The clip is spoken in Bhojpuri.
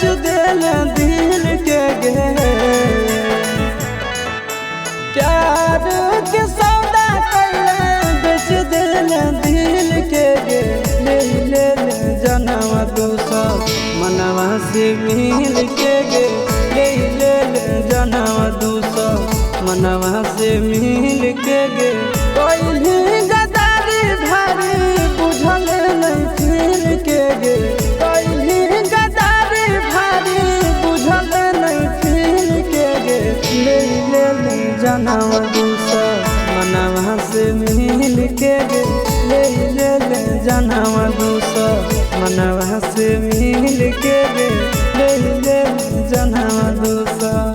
दिल दिल के गे प्यार के सौदा कैले बेच दिल दिल के गे ले ले जनम दूसर मनवा से मिल के गे ले ले जनम दूसर मनवा से मिल के गे कोई गदारी भारी बुझल नहीं फिर के गे कोई गदारी भारी बुझल नहीं फिर के गे ले ले जनम दूसर मनवा से मिल के गे ले ले जनम दूसर मनवा से मिल के गे ले ले जनम दूसर।